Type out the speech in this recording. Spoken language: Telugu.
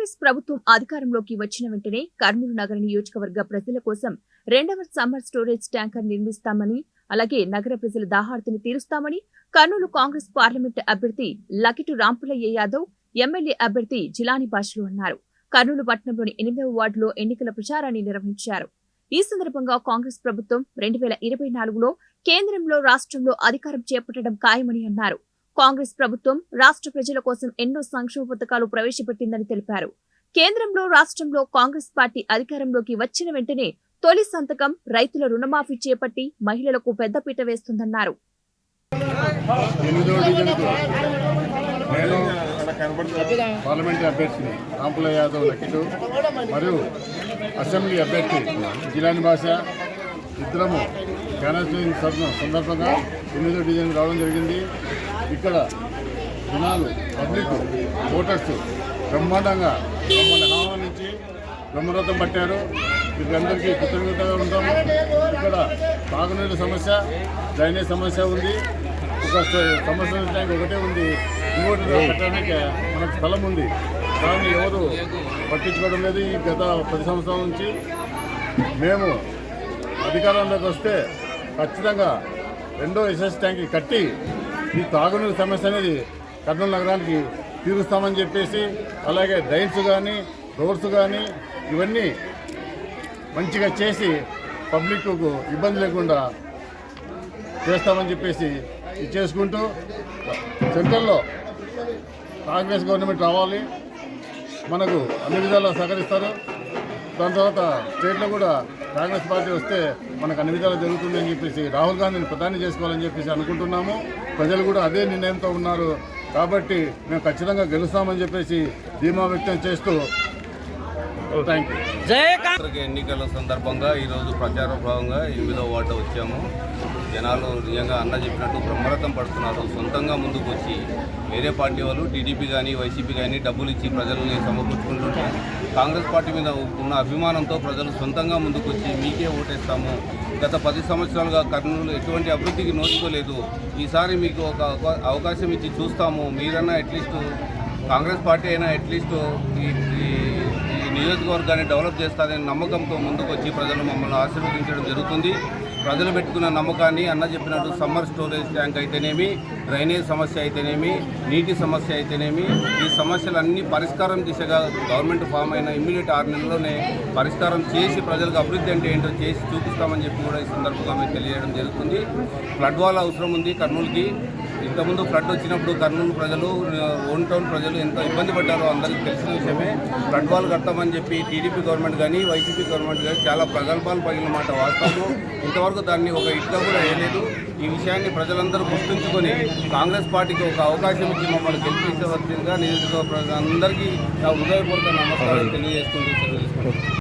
కాంగ్రెస్ ప్రభుత్వం అధికారంలోకి వచ్చిన వెంటనే కర్నూలు నగర నియోజకవర్గ ప్రజల కోసం రెండవ సమ్మర్ స్టోరేజ్ ట్యాంకర్ నిర్మిస్తామని, అలాగే నగర ప్రజల దాహార్తిని తీరుస్తామని కర్నూలు కాంగ్రెస్ పార్లమెంట్ అభ్యర్థి లకిటు రాంపులయ్య యాదవ్, ఎమ్మెల్యే అభ్యర్థి జిలాని భాషలు అన్నారు. కర్నూలు పట్టణంలోని 8వ వార్డులో ఎన్నికల ప్రచారాన్ని నిర్వహించారు. ఈ సందర్భంగా కాంగ్రెస్ ప్రభుత్వం 2024లో కేంద్రంలో, రాష్ట్రంలో అధికారం చేపట్టడం ఖాయమని అన్నారు. కాంగ్రెస్ ప్రభుత్వం రాష్ట్ర ప్రజల కోసం ఎన్నో సంక్షేమ పథకాలు ప్రవేశపెట్టిందని తెలిపారు. కేంద్రంలో, రాష్ట్రంలో కాంగ్రెస్ పార్టీ అధికారంలోకి వచ్చిన వెంటనే తొలి సంతకం రైతుల రుణమాఫీ చేపట్టి మహిళలకు పెద్దపీట వేస్తుందన్నారు. పార్లమెంటరీ అభ్యర్థి రాంపులయ్య యాదవ్ లకిటు మరియు అసెంబ్లీ అభ్యర్థి జిలాని భాష ఇద్దరము క్యాన్వాసింగ్ సందర్భంగా 8వ డివిజన్ రావడం జరిగింది. ఇక్కడ జనాలు, పబ్లిక్, ఓటర్స్ బ్రహ్మాండంగా మమ్మల్ని ఆహ్వానించి బ్రహ్మరథం పట్టారు. వీళ్ళందరికీ కృతజ్ఞతగా ఉంటాము. ఇక్కడ తాగునీరు సమస్య, డ్రైనేజ్ సమస్య ఉంది. ఒక సమస్య ట్యాంక్ ఒకటే ఉంది. ఇంకోటి పెట్టడానికి మనకు స్థలం ఉంది, దాన్ని ఎవరు పట్టించుకోవడం లేదు. ఈ గత 10 సంవత్సరాల నుంచి మేము అధికారంలోకి వస్తే ఖచ్చితంగా రెండో ఎస్ఎస్ ట్యాంక్ కట్టి ఈ తాగునీరు సమస్య అనేది కర్నూలు నగరానికి తీరుస్తామని చెప్పేసి, అలాగే డ్రైన్స్ కానీ, రోడ్స్ కానీ ఇవన్నీ మంచిగా చేసి పబ్లిక్కు ఇబ్బంది లేకుండా చేస్తామని చెప్పేసి చేసుకుంటూ, సెంట్రల్లో కాంగ్రెస్ గవర్నమెంట్ రావాలి, మనకు అన్ని విధాలా సహకరిస్తారు. దాని తర్వాత స్టేట్లో కూడా కాంగ్రెస్ పార్టీ వస్తే మనకు అన్ని విధాలు జరుగుతుందని చెప్పేసి రాహుల్ గాంధీని ప్రధాని చేసుకోవాలని చెప్పేసి అనుకుంటున్నాము. ప్రజలు కూడా అదే నిర్ణయంతో ఉన్నారు. కాబట్టి మేము ఖచ్చితంగా గెలుస్తామని చెప్పేసి ధీమా వ్యక్తం చేస్తూ థ్యాంక్ యూ. ఎన్నికల సందర్భంగా ఈరోజు ప్రచార భాగంగా 8వ వార్డు వచ్చాము. జనాలు నిజంగా అన్న చెప్పినట్టు బ్రహ్మరథం పడుతున్నారు. సొంతంగా ముందుకు వచ్చి వేరే పార్టీ వాళ్ళు టీడీపీ కానీ, వైసీపీ కానీ డబ్బులు ఇచ్చి ప్రజల్ని సమకూర్చుకుంటుంటే కాంగ్రెస్ పార్టీ మీద ఉన్న అభిమానంతో ప్రజలు సొంతంగా ముందుకు వచ్చి మీకే ఓటేస్తాము, గత 10 సంవత్సరాలుగా కర్నూలు ఎటువంటి అభివృద్ధికి నోచుకోలేదు, ఈసారి మీకు ఒక అవకాశం ఇచ్చి చూస్తాము, మీరన్నా అట్లీస్ట్ కాంగ్రెస్ పార్టీ అయినా అట్లీస్ట్ ఈ నియోజకవర్గాన్ని డెవలప్ చేస్తారనే నమ్మకంతో ముందుకు వచ్చి ప్రజలు మమ్మల్ని ఆశీర్వదించడం జరుగుతుంది. ప్రజలు పెట్టుకున్న నమ్మకాన్ని అన్న చెప్పినట్టు సమ్మర్ స్టోరేజ్ ట్యాంక్ అయితేనేమి, డ్రైనేజ్ సమస్య అయితేనేమి, నీటి సమస్య అయితేనేమి, ఈ సమస్యలన్నీ పరిష్కారం దిశగా గవర్నమెంట్ ఫామ్ అయిన ఇమ్మీడియట్ 6 నెలల్లోనే పరిష్కారం చేసి ప్రజలకు అభివృద్ధి అంటే ఏంటో చేసి చూపిస్తామని చెప్పి కూడా ఈ సందర్భంగా మేము తెలియజేయడం జరుగుతుంది. ఫ్లడ్ వాల్ అవసరం ఉంది కర్నూలుకి. ఇంతకుముందు ఫ్లడ్ వచ్చినప్పుడు కర్నూలు ప్రజలు, ఓన్ టౌన్ ప్రజలు ఎంత ఇబ్బంది పడ్డారో అందరికీ తెలిసిన విషయమే. ఫ్లడ్ వాల్ కడతామని చెప్పి టీడీపీ గవర్నమెంట్ కానీ, వైసీపీ గవర్నమెంట్ కానీ చాలా ప్రగల్భాలు పగిలిన మాట వాస్తవం. ఇంతవరకు దాన్ని ఒక ఇటుగా కూడా వేయలేదు. ఈ విషయాన్ని ప్రజలందరూ గుర్తుంచుకొని కాంగ్రెస్ పార్టీకి ఒక అవకాశం ఇచ్చి మమ్మల్ని గెలిపించవలసిందిగా నియోజకవర్గ అందరికీ హృదయపూర్వక నమస్కారాలు తెలియజేసుకుంటూ